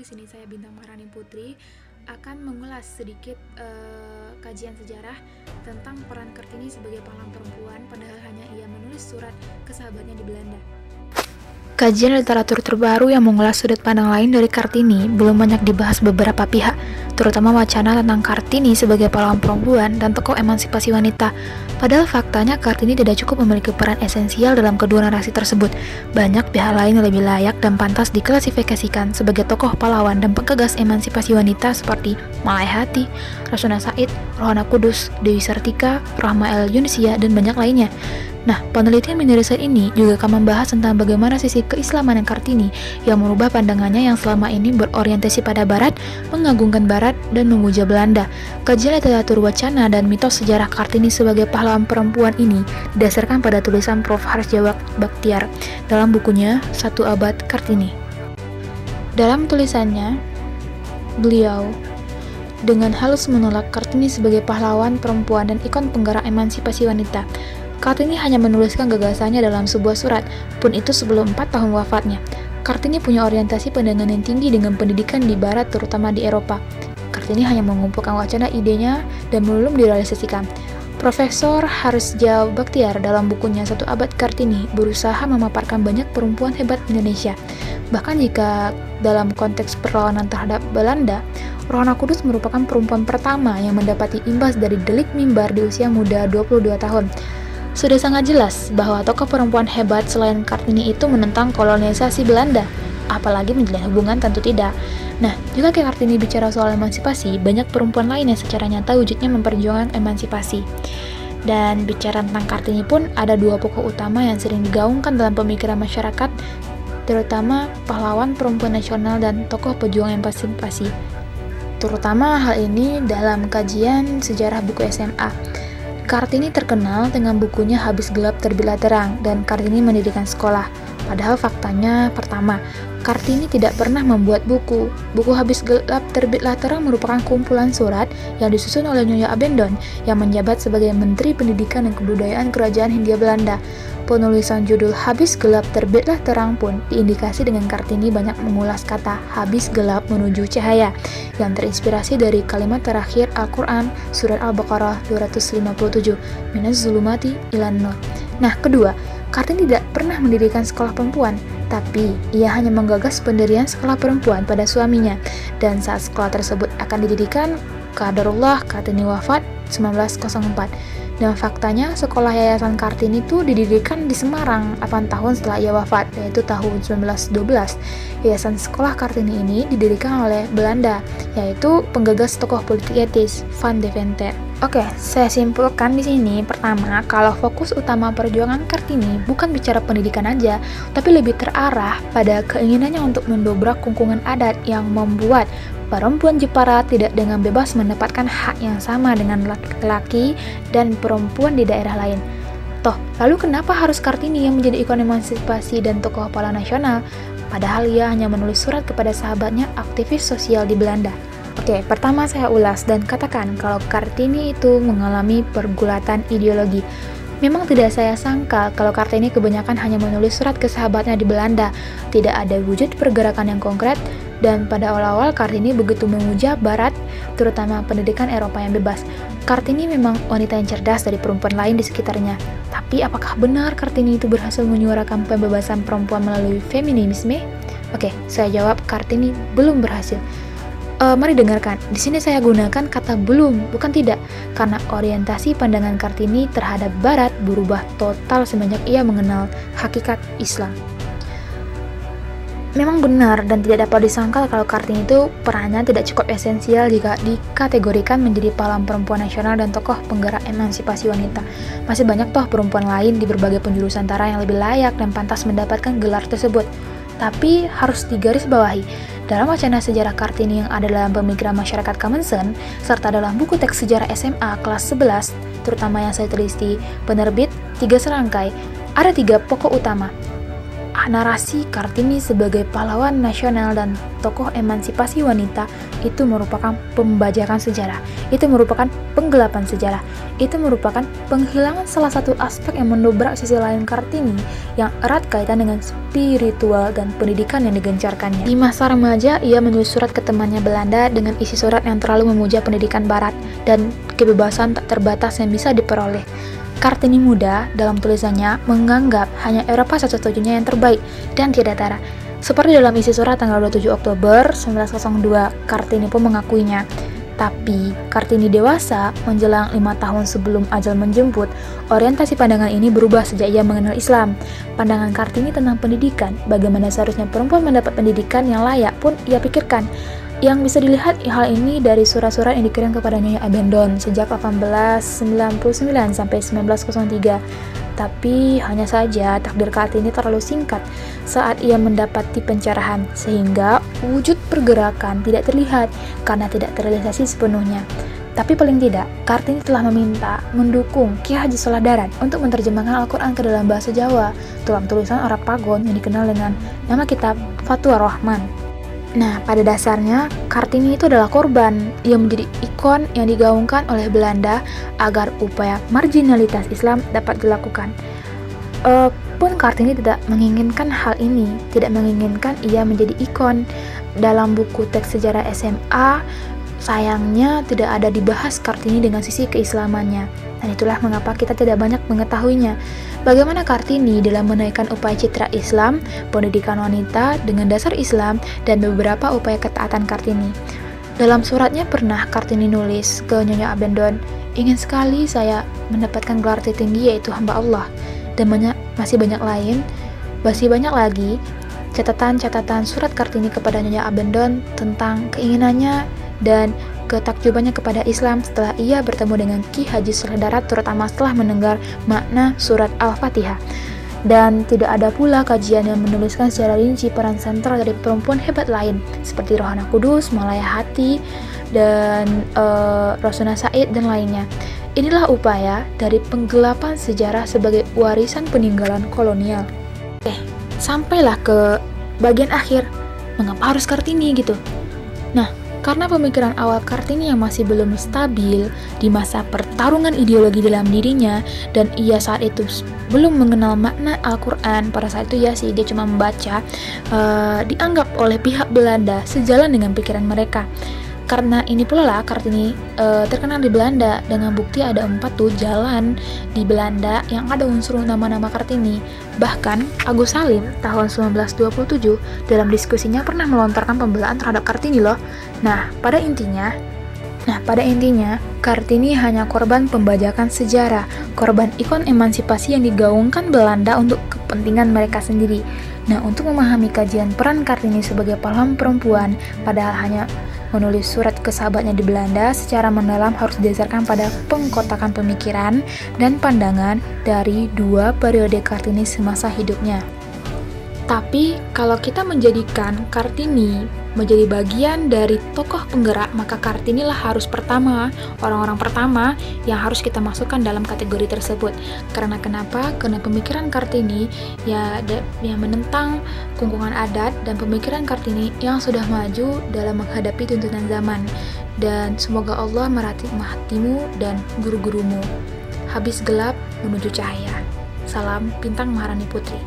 Di sini saya Bintang Maharani Putri akan mengulas sedikit kajian sejarah tentang peran Kartini sebagai pahlawan perempuan, padahal hanya ia menulis surat ke sahabatnya di Belanda. Kajian literatur terbaru yang mengulas sudut pandang lain dari Kartini belum banyak dibahas beberapa pihak, terutama wacana tentang Kartini sebagai pahlawan perempuan dan tokoh emansipasi wanita. Padahal faktanya Kartini tidak cukup memiliki peran esensial dalam kedua narasi tersebut. Banyak pihak lain yang lebih layak dan pantas diklasifikasikan sebagai tokoh pahlawan dan penggagas emansipasi wanita seperti Malaihati, Rasuna Said, Rohana Kudus, Dewi Sartika, Rahma El Yunisia, dan banyak lainnya. Nah, penelitian mini riset ini juga akan membahas tentang bagaimana sisi keislaman yang Kartini yang merubah pandangannya yang selama ini berorientasi pada Barat, mengagungkan Barat, dan memuja Belanda. Kajian literatur wacana dan mitos sejarah Kartini sebagai pahlawan perempuan ini didasarkan pada tulisan Prof. Harsja Bakhtiar dalam bukunya Satu Abad Kartini. Dalam tulisannya, beliau dengan halus menolak Kartini sebagai pahlawan perempuan dan ikon penggerak emansipasi wanita. Kartini hanya menuliskan gagasannya dalam sebuah surat, pun itu sebelum 4 tahun wafatnya. Kartini punya orientasi pandangan yang tinggi dengan pendidikan di Barat, terutama di Eropa. Kartini hanya mengumpulkan wacana idenya dan belum direalisasikan. Profesor Harsja Bakhtiar dalam bukunya Satu Abad Kartini berusaha memaparkan banyak perempuan hebat Indonesia. Bahkan jika dalam konteks perlawanan terhadap Belanda, Rohana Kudus merupakan perempuan pertama yang mendapati imbas dari delik mimbar di usia muda 22 tahun. Sudah sangat jelas bahwa tokoh perempuan hebat selain Kartini itu menentang kolonialisasi Belanda, apalagi menjalin hubungan tentu tidak. Nah, juga kayak Kartini bicara soal emansipasi, banyak perempuan lain yang secara nyata wujudnya memperjuangkan emansipasi. Dan bicara tentang Kartini pun ada dua pokok utama yang sering digaungkan dalam pemikiran masyarakat, terutama pahlawan perempuan nasional dan tokoh pejuang emansipasi. Terutama hal ini dalam kajian sejarah buku SMA. Kartini terkenal dengan bukunya Habis Gelap Terbitlah Terang dan Kartini mendirikan sekolah. Padahal faktanya, pertama, Kartini tidak pernah membuat buku. Buku Habis Gelap Terbitlah Terang merupakan kumpulan surat yang disusun oleh Nyonya Abendon yang menjabat sebagai Menteri Pendidikan dan Kebudayaan Kerajaan Hindia Belanda. Penulisan judul Habis Gelap Terbitlah Terang pun diindikasi dengan Kartini banyak mengulas kata habis gelap menuju cahaya yang terinspirasi dari kalimat terakhir Al-Quran Surat Al-Baqarah 257 Minaz zulumati ilan nur. Nah, kedua, Kartini tidak pernah mendirikan sekolah perempuan, tapi ia hanya menggagas pendirian sekolah perempuan pada suaminya, dan saat sekolah tersebut akan didirikan, qadarullah Kartini wafat 1904. Dan faktanya, sekolah Yayasan Kartini itu didirikan di Semarang 8 tahun setelah ia wafat, yaitu tahun 1912. Yayasan Sekolah Kartini ini didirikan oleh Belanda, yaitu penggagas tokoh politik etis, Van Deventer. Oke, saya simpulkan di sini. Pertama, kalau fokus utama perjuangan Kartini bukan bicara pendidikan aja, tapi lebih terarah pada keinginannya untuk mendobrak kungkungan adat yang membuat perempuan Jepara tidak dengan bebas mendapatkan hak yang sama dengan laki-laki dan perempuan di daerah lain. Toh, lalu kenapa harus Kartini yang menjadi ikon emansipasi dan tokoh pahlawan nasional, padahal ia hanya menulis surat kepada sahabatnya aktivis sosial di Belanda? Oke, pertama saya ulas dan katakan kalau Kartini itu mengalami pergulatan ideologi. Memang tidak saya sangka kalau Kartini kebanyakan hanya menulis surat ke sahabatnya di Belanda, tidak ada wujud pergerakan yang konkret, dan pada awal-awal Kartini begitu memuja Barat, terutama pendidikan Eropa yang bebas. Kartini memang wanita yang cerdas dari perempuan lain di sekitarnya. Tapi apakah benar Kartini itu berhasil menyuarakan pembebasan perempuan melalui feminisme? Oke, saya jawab Kartini belum berhasil. Mari dengarkan, di sini saya gunakan kata belum, bukan tidak, karena orientasi pandangan Kartini terhadap Barat berubah total semenjak ia mengenal hakikat Islam. Memang benar dan tidak dapat disangkal kalau Kartini itu perannya tidak cukup esensial jika dikategorikan menjadi pahlawan perempuan nasional dan tokoh penggerak emansipasi wanita. Masih banyak toh perempuan lain di berbagai penjuru Nusantara yang lebih layak dan pantas mendapatkan gelar tersebut. Tapi harus digarisbawahi, dalam wacana sejarah Kartini yang ada dalam pemikiran masyarakat Kamensen, serta dalam buku teks sejarah SMA kelas 11, terutama yang saya teliti penerbit 3 serangkai, ada 3 pokok utama. narasi Kartini sebagai pahlawan nasional dan tokoh emansipasi wanita itu merupakan pembajakan sejarah, itu merupakan penggelapan sejarah, itu merupakan penghilangan salah satu aspek yang mendobrak sisi lain Kartini yang erat kaitan dengan spiritual dan pendidikan yang digencarkannya. Di masa remaja, ia menulis surat ke temannya Belanda dengan isi surat yang terlalu memuja pendidikan barat dan kebebasan tak terbatas yang bisa diperoleh. Kartini muda dalam tulisannya menganggap hanya Eropa satu-satunya yang terbaik dan tidak tara. Seperti dalam isi surat tanggal 27 Oktober 1902, Kartini pun mengakuinya. Tapi, Kartini dewasa menjelang 5 tahun sebelum ajal menjemput, orientasi pandangan ini berubah sejak ia mengenal Islam. Pandangan Kartini tentang pendidikan, bagaimana seharusnya perempuan mendapat pendidikan yang layak pun ia pikirkan. Yang bisa dilihat hal ini dari surat-surat yang dikirim kepada Nyonya Abendon sejak 1899 sampai 1903. Tapi hanya saja takdir Kartini terlalu singkat saat ia mendapati pencerahan, sehingga wujud pergerakan tidak terlihat karena tidak terrealisasi sepenuhnya. Tapi paling tidak, Kartini telah mendukung Ki Haji Soladaran untuk menerjemahkan Al-Quran ke dalam bahasa Jawa dalam tulisan Arab Pagon yang dikenal dengan nama kitab Fathur Rahman. Nah, pada dasarnya, Kartini itu adalah korban yang menjadi ikon yang digaungkan oleh Belanda agar upaya marginalitas Islam dapat dilakukan. Pun Kartini tidak menginginkan hal ini, tidak menginginkan ia menjadi ikon. Dalam buku teks sejarah SMA, sayangnya tidak ada dibahas Kartini dengan sisi keislamannya. Dan itulah mengapa kita tidak banyak mengetahuinya. Bagaimana Kartini dalam menaikkan upaya citra Islam, pendidikan wanita dengan dasar Islam, dan beberapa upaya ketaatan Kartini. Dalam suratnya pernah Kartini nulis ke Nyonya Abendon, ingin sekali saya mendapatkan gelar tertinggi yaitu hamba Allah. Dan masih banyak lagi catatan-catatan surat Kartini kepada Nyonya Abendon tentang keinginannya dan ketakjubannya kepada Islam setelah ia bertemu dengan Ki Haji Soladaran, terutama setelah mendengar makna surat Al-Fatihah. Dan tidak ada pula kajian yang menuliskan secara rinci peran sentral dari perempuan hebat lain seperti Rohana Kudus, Malaya Hati, dan Rosuna Said dan lainnya. Inilah upaya dari penggelapan sejarah sebagai warisan peninggalan kolonial. Sampailah ke bagian akhir. Mengapa harus Kartini gitu? Nah, karena pemikiran awal Kartini yang masih belum stabil di masa pertarungan ideologi dalam dirinya, dan ia saat itu belum mengenal makna Al-Quran. Pada saat itu dia cuma membaca, dianggap oleh pihak Belanda sejalan dengan pikiran mereka. Karena ini pula lah Kartini terkenal di Belanda, dengan bukti ada 4 jalan di Belanda yang ada unsur nama-nama Kartini. Bahkan Agus Salim tahun 1927 dalam diskusinya pernah melontarkan pembelaan terhadap Kartini loh. Nah, pada intinya Kartini hanya korban pembajakan sejarah, korban ikon emansipasi yang digaungkan Belanda untuk kepentingan mereka sendiri. Nah, untuk memahami kajian peran Kartini sebagai pahlawan perempuan, padahal hanya menulis surat ke sahabatnya di Belanda, secara mendalam harus didasarkan pada pengkotakan pemikiran dan pandangan dari 2 periode Kartini semasa hidupnya. Tapi, kalau kita menjadikan Kartini menjadi bagian dari tokoh penggerak, maka Kartini lah orang-orang pertama yang harus kita masukkan dalam kategori tersebut. Karena kenapa? Karena pemikiran Kartini yang menentang kungkungan adat, dan pemikiran Kartini yang sudah maju dalam menghadapi tuntutan zaman. Dan semoga Allah merahmati hatimu dan guru-gurumu. Habis gelap menuju cahaya. Salam Bintang Maharani Putri.